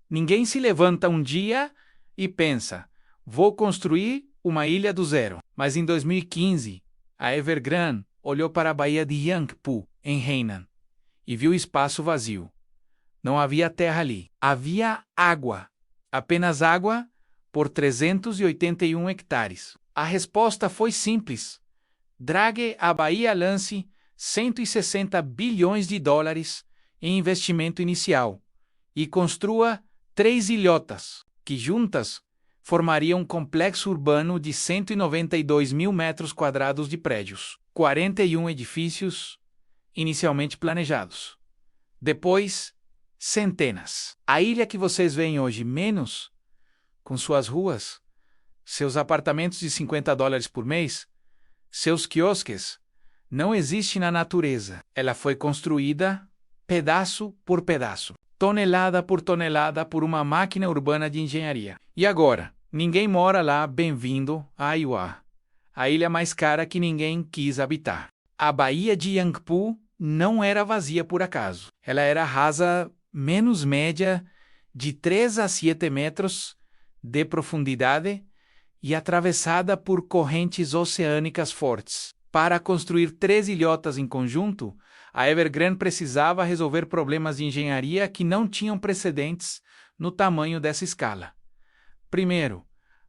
Ninguém se levanta um dia e pensa, vou construir uma ilha do zero. Mas em 2015, a Evergrande olhou para a Baía de Yangpu, em Hainan, e viu espaço vazio. Não havia terra ali. Havia água. Apenas água por 381 hectares. A resposta foi simples. Drague a Bahia lance 160 bilhões de dólares em investimento inicial e construa 3 ilhotas, que juntas formariam um complexo urbano de 192 mil metros quadrados de prédios, 41 edifícios inicialmente planejados. Depois, centenas. A ilha que vocês veem hoje, menos, com suas ruas, seus apartamentos de $50 por mês, seus quiosques, não existe na natureza. Ela foi construída pedaço por pedaço, tonelada por uma máquina urbana de engenharia. E agora, ninguém mora lá. Bem-vindo a Aiwa, a ilha mais cara que ninguém quis habitar. A Baía de Yangpu não era vazia por acaso. Ela era rasa menos média de 3 a 7 metros de profundidade e atravessada por correntes oceânicas fortes. Para construir 3 ilhotas em conjunto, a Evergrande precisava resolver problemas de engenharia que não tinham precedentes no tamanho dessa escala. Primeiro,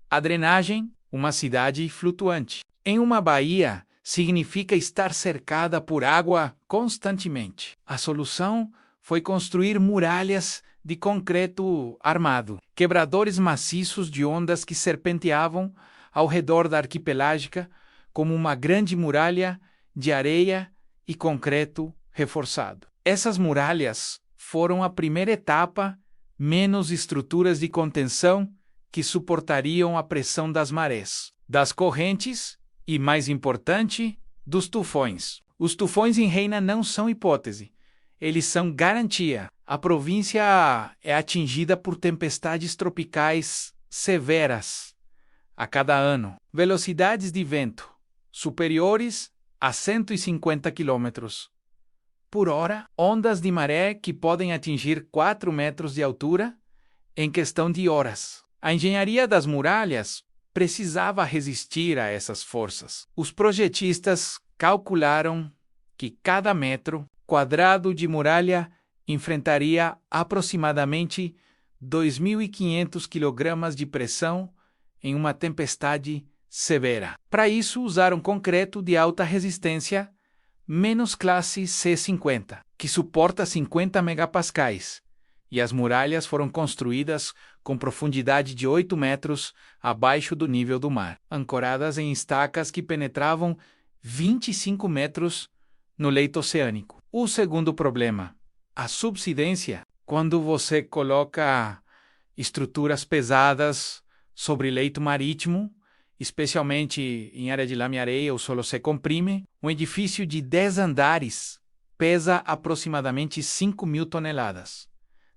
a drenagem, uma cidade flutuante. Em uma baía, significa estar cercada por água constantemente. A solução foi construir muralhas de concreto armado, quebradores maciços de ondas que serpenteavam ao redor da arquipelágica como uma grande muralha de areia e concreto reforçado. Essas muralhas foram a primeira etapa, menos estruturas de contenção que suportariam a pressão das marés, das correntes e, mais importante, dos tufões. Os tufões em Hainan não são hipótese, eles são garantia. A província é atingida por tempestades tropicais severas a cada ano. Velocidades de vento superiores a 150 km por hora. Ondas de maré que podem atingir 4 metros de altura em questão de horas. A engenharia das muralhas precisava resistir a essas forças. Os projetistas calcularam que cada metro quadrado de muralha enfrentaria aproximadamente 2.500 kg de pressão em uma tempestade severa. Para isso, usaram concreto de alta resistência, menos classe C50, que suporta 50 megapascais, e as muralhas foram construídas com profundidade de 8 metros abaixo do nível do mar, ancoradas em estacas que penetravam 25 metros no leito oceânico. O segundo problema, a subsidência. Quando você coloca estruturas pesadas sobre leito marítimo, especialmente em área de lame-areia, o solo se comprime. Um edifício de 10 andares pesa aproximadamente 5.000 toneladas.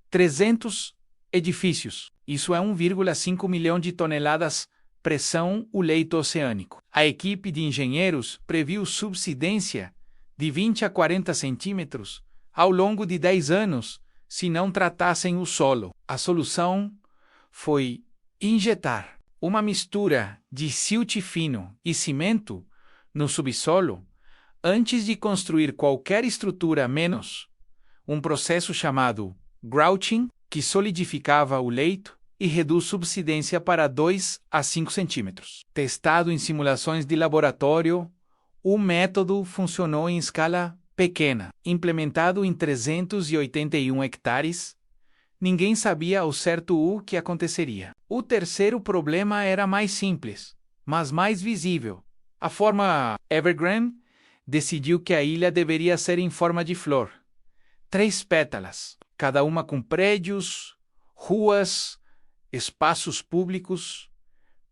300 edifícios, isso é 1,5 milhão de toneladas pressão o leito oceânico. A equipe de engenheiros previu subsidência de 20 a 40 centímetros ao longo de 10 anos se não tratassem o solo. A solução foi injetar uma mistura de silt fino e cimento no subsolo antes de construir qualquer estrutura, menos um processo chamado grouting, que solidificava o leito e reduz subsidência para 2 a 5 centímetros. Testado em simulações de laboratório, o método funcionou em escala pequena. Implementado em 381 hectares, ninguém sabia ao certo o que aconteceria. O terceiro problema era mais simples, mas mais visível. A forma Evergrande decidiu que a ilha deveria ser em forma de flor. 3 pétalas, cada uma com prédios, ruas, espaços públicos,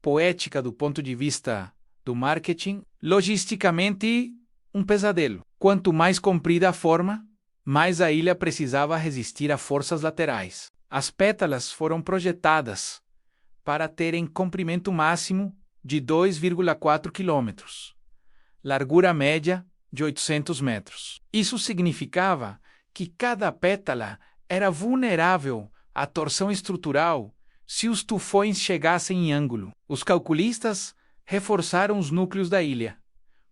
poética do ponto de vista do marketing, logisticamente um pesadelo. Quanto mais comprida a forma, mais a ilha precisava resistir a forças laterais. As pétalas foram projetadas para terem comprimento máximo de 2,4 km, largura média de 800 metros. Isso significava que cada pétala era vulnerável a torção estrutural se os tufões chegassem em ângulo. Os calculistas reforçaram os núcleos da ilha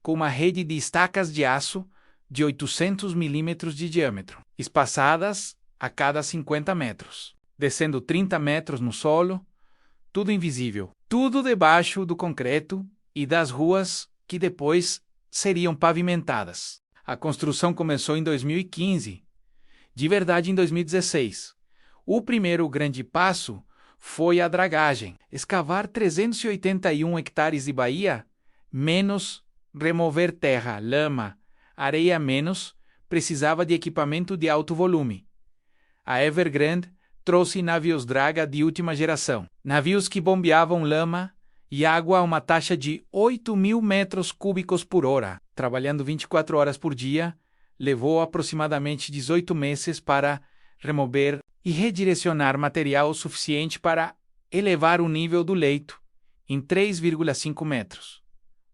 com uma rede de estacas de aço de 800 milímetros de diâmetro, espaçadas a cada 50 metros, descendo 30 metros no solo, tudo invisível, tudo debaixo do concreto e das ruas que depois seriam pavimentadas. A construção começou em 2015, de verdade em 2016. O primeiro grande passo foi a dragagem, escavar 381 hectares de baía, menos remover terra, lama, areia menos, precisava de equipamento de alto volume. A Evergrande trouxe navios draga de última geração, navios que bombeavam lama e água a uma taxa de 8.000 metros cúbicos por hora. Trabalhando 24 horas por dia, levou aproximadamente 18 meses para remover e redirecionar material suficiente para elevar o nível do leito em 3,5 metros,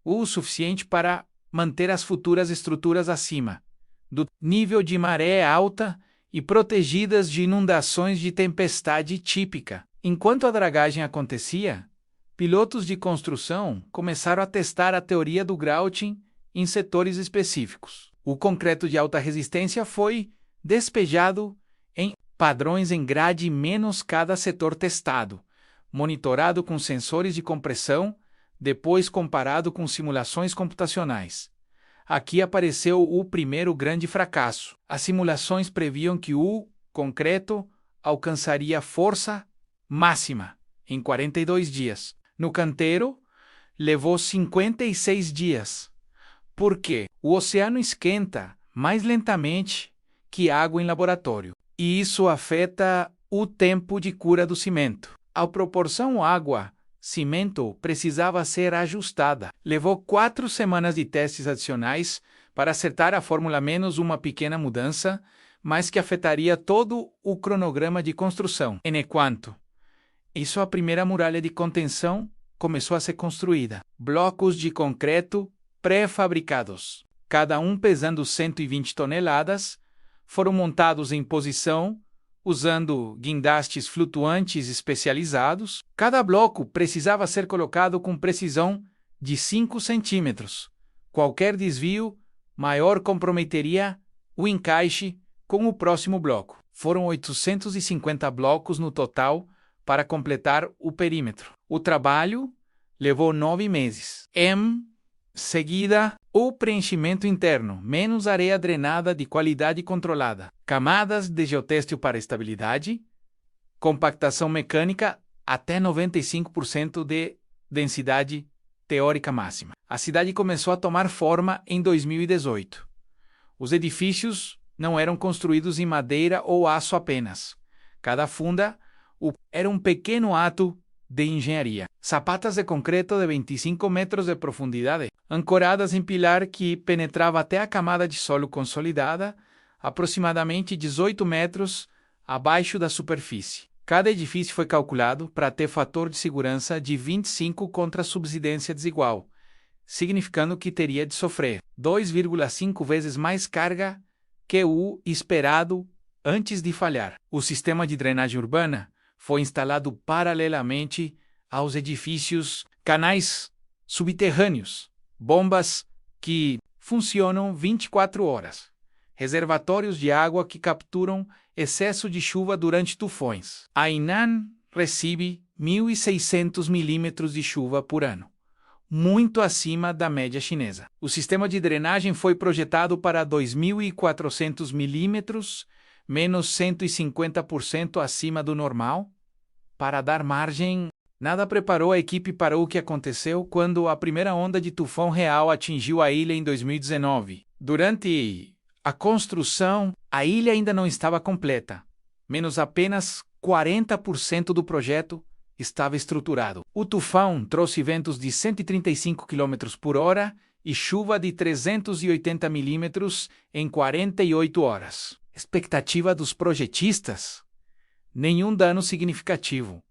o suficiente para manter as futuras estruturas acima do nível de maré alta e protegidas de inundações de tempestade típica. Enquanto a dragagem acontecia, pilotos de construção começaram a testar a teoria do grouting em setores específicos. O concreto de alta resistência foi despejado em padrões em grade menos cada setor testado, monitorado com sensores de compressão, depois comparado com simulações computacionais. Aqui apareceu o primeiro grande fracasso. As simulações previam que o concreto alcançaria força máxima em 42 dias. No canteiro, levou 56 dias. Por quê? O oceano esquenta mais lentamente que água em laboratório, e isso afeta o tempo de cura do cimento. A proporção água-cimento precisava ser ajustada. Levou 4 semanas de testes adicionais para acertar a fórmula menos uma pequena mudança, mas que afetaria todo o cronograma de construção. Enquanto isso, a primeira muralha de contenção começou a ser construída. Blocos de concreto pré-fabricados, cada um pesando 120 toneladas, foram montados em posição, usando guindastes flutuantes especializados. Cada bloco precisava ser colocado com precisão de 5 centímetros. Qualquer desvio maior comprometeria o encaixe com o próximo bloco. Foram 850 blocos no total para completar o perímetro. O trabalho levou 9 meses. Em seguida, o preenchimento interno, menos areia drenada de qualidade controlada, camadas de geotêxtil para estabilidade, compactação mecânica até 95% de densidade teórica máxima. A cidade começou a tomar forma em 2018. Os edifícios não eram construídos em madeira ou aço apenas. Cada funda era um pequeno ato de engenharia. Sapatas de concreto de 25 metros de profundidade, ancoradas em pilar que penetrava até a camada de solo consolidada, aproximadamente 18 metros abaixo da superfície. Cada edifício foi calculado para ter fator de segurança de 25 contra subsidência desigual, significando que teria de sofrer 2,5 vezes mais carga que o esperado antes de falhar. O sistema de drenagem urbana foi instalado paralelamente aos edifícios, canais subterrâneos, bombas que funcionam 24 horas, reservatórios de água que capturam excesso de chuva durante tufões. A Hainan recebe 1.600 milímetros de chuva por ano, muito acima da média chinesa. O sistema de drenagem foi projetado para 2.400 milímetros, menos 150% acima do normal. Para dar margem, nada preparou a equipe para o que aconteceu quando a primeira onda de tufão real atingiu a ilha em 2019. Durante a construção, a ilha ainda não estava completa, menos apenas 40% do projeto estava estruturado. O tufão trouxe ventos de 135 km por hora e chuva de 380 milímetros em 48 horas. Expectativa dos projetistas? Nenhum dano significativo.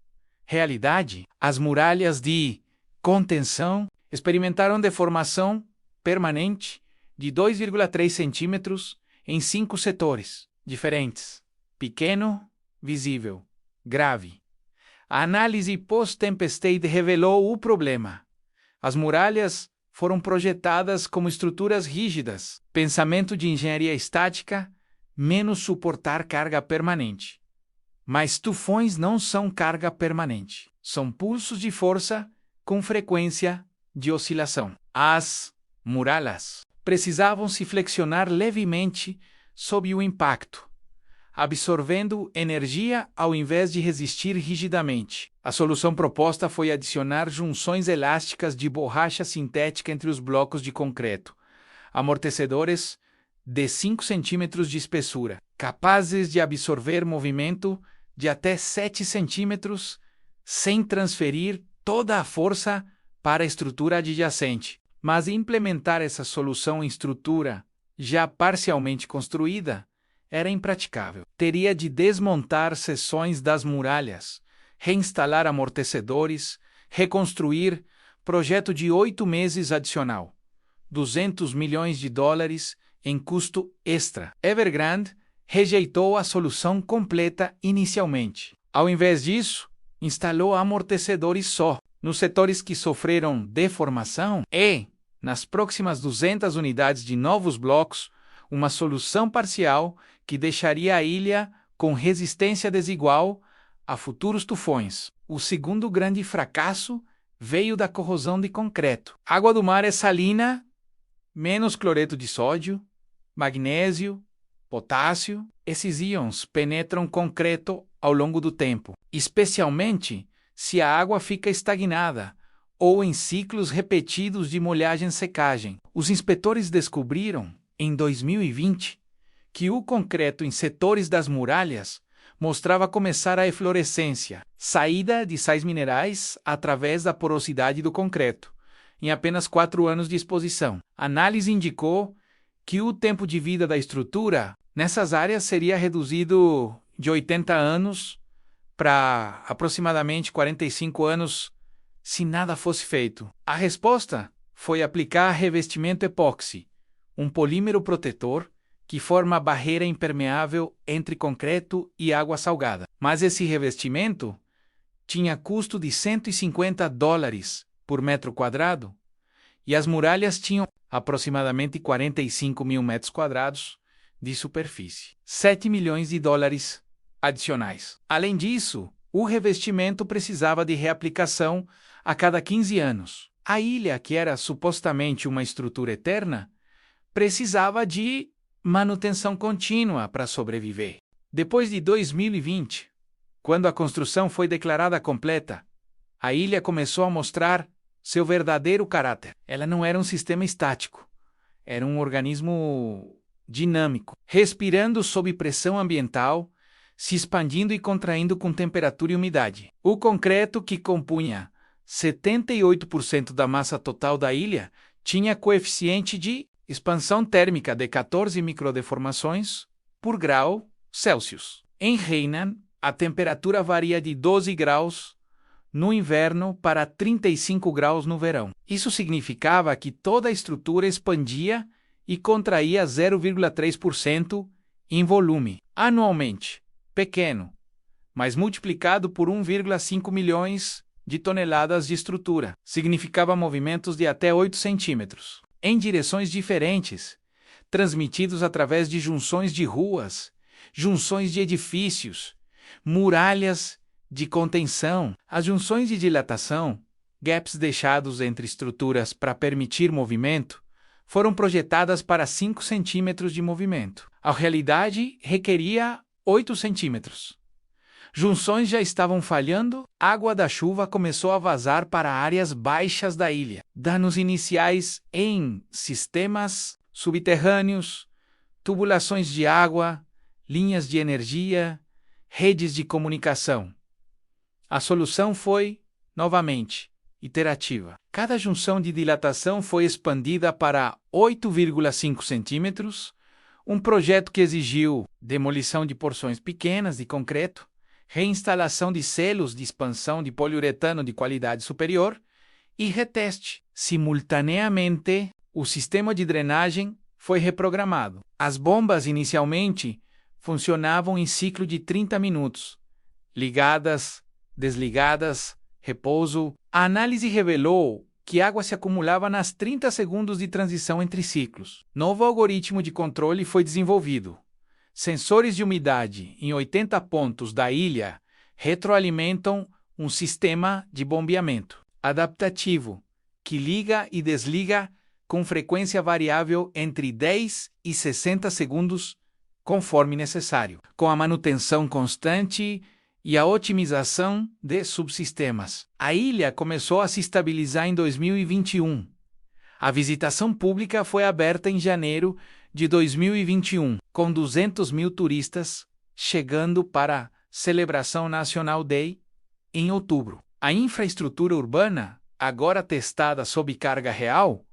Realidade, as muralhas de contenção experimentaram deformação permanente de 2,3 centímetros em 5 setores diferentes: pequeno, visível, grave. A análise pós-tempestade revelou o problema. As muralhas foram projetadas como estruturas rígidas, pensamento de engenharia estática, menos suportar carga permanente. Mas tufões não são carga permanente. São pulsos de força com frequência de oscilação. As muralhas precisavam se flexionar levemente sob o impacto, absorvendo energia ao invés de resistir rigidamente. A solução proposta foi adicionar junções elásticas de borracha sintética entre os blocos de concreto, amortecedores de 5 centímetros de espessura, capazes de absorver movimento de até 7 centímetros sem transferir toda a força para a estrutura adjacente. Mas implementar essa solução em estrutura já parcialmente construída era impraticável. Teria de desmontar seções das muralhas, reinstalar amortecedores, reconstruir, projeto de 8 meses adicional, $200 milhões em custo extra. Evergrande rejeitou a solução completa inicialmente. Ao invés disso, instalou amortecedores só nos setores que sofreram deformação e, nas próximas 200 unidades de novos blocos, uma solução parcial que deixaria a ilha com resistência desigual a futuros tufões. O segundo grande fracasso veio da corrosão de concreto. A água do mar é salina, menos cloreto de sódio, magnésio, potássio. Esses íons penetram concreto ao longo do tempo, especialmente se a água fica estagnada ou em ciclos repetidos de molhagem-secagem. Os inspetores descobriram, em 2020, que o concreto em setores das muralhas mostrava começar a eflorescência, saída de sais minerais através da porosidade do concreto, em apenas 4 anos de exposição. A análise indicou que o tempo de vida da estrutura nessas áreas seria reduzido de 80 anos para aproximadamente 45 anos se nada fosse feito. A resposta foi aplicar revestimento epóxi, um polímero protetor que forma barreira impermeável entre concreto e água salgada. Mas esse revestimento tinha custo de $150 por metro quadrado e as muralhas tinham aproximadamente 45 mil metros quadrados de superfície. $7 milhões adicionais. Além disso, o revestimento precisava de reaplicação a cada 15 anos. A ilha, que era supostamente uma estrutura eterna, precisava de manutenção contínua para sobreviver. Depois de 2020, quando a construção foi declarada completa, a ilha começou a mostrar seu verdadeiro caráter. Ela não era um sistema estático, era um organismo dinâmico, respirando sob pressão ambiental, se expandindo e contraindo com temperatura e umidade. O concreto, que compunha 78% da massa total da ilha, tinha coeficiente de expansão térmica de 14 microdeformações por grau Celsius. Em Hainan, a temperatura varia de 12 graus no inverno para 35 graus no verão. Isso significava que toda a estrutura expandia e contraía 0,3% em volume anualmente. Pequeno, mas multiplicado por 1,5 milhões de toneladas de estrutura. Significava movimentos de até 8 centímetros, em direções diferentes, transmitidos através de junções de ruas, junções de edifícios, muralhas de contenção. As junções de dilatação, gaps deixados entre estruturas para permitir movimento, foram projetadas para 5 centímetros de movimento. A realidade requeria 8 centímetros. Junções já estavam falhando, água da chuva começou a vazar para áreas baixas da ilha. Danos iniciais em sistemas subterrâneos, tubulações de água, linhas de energia, redes de comunicação. A solução foi, novamente, iterativa. Cada junção de dilatação foi expandida para 8,5 centímetros, um projeto que exigiu demolição de porções pequenas de concreto, reinstalação de selos de expansão de poliuretano de qualidade superior e reteste. Simultaneamente, o sistema de drenagem foi reprogramado. As bombas inicialmente funcionavam em ciclo de 30 minutos ligadas, desligadas, repouso. A análise revelou que água se acumulava nas 30 segundos de transição entre ciclos. Novo algoritmo de controle foi desenvolvido. Sensores de umidade em 80 pontos da ilha retroalimentam um sistema de bombeamento adaptativo que liga e desliga com frequência variável entre 10 e 60 segundos, conforme necessário, com a manutenção constante e a otimização de subsistemas. A ilha começou a se estabilizar em 2021. A visitação pública foi aberta em janeiro de 2021, com 200 mil turistas chegando para a Celebração National Day em outubro. A infraestrutura urbana, agora testada sob carga real,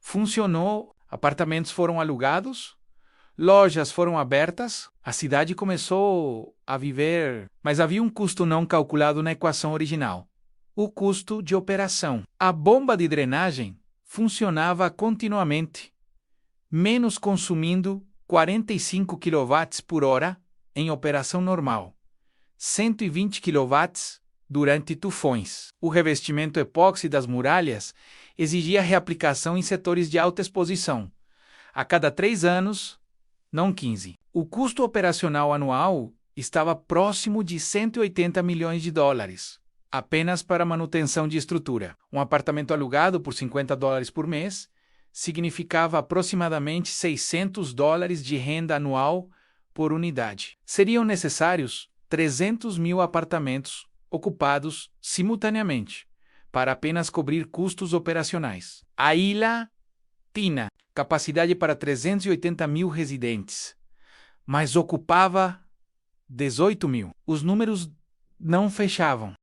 funcionou, apartamentos foram alugados, lojas foram abertas, a cidade começou a viver, mas havia um custo não calculado na equação original: o custo de operação. A bomba de drenagem funcionava continuamente, menos consumindo 45 kW por hora em operação normal, 120 kW durante tufões. O revestimento epóxi das muralhas exigia reaplicação em setores de alta exposição, a cada 3 anos, não 15. O custo operacional anual estava próximo de 180 milhões de dólares, apenas para manutenção de estrutura. Um apartamento alugado por $50 por mês significava aproximadamente $600 de renda anual por unidade. Seriam necessários 300 mil apartamentos ocupados simultaneamente para apenas cobrir custos operacionais. A ilha tinha capacidade para 380 mil residentes, mas ocupava 18 mil. Os números não fechavam.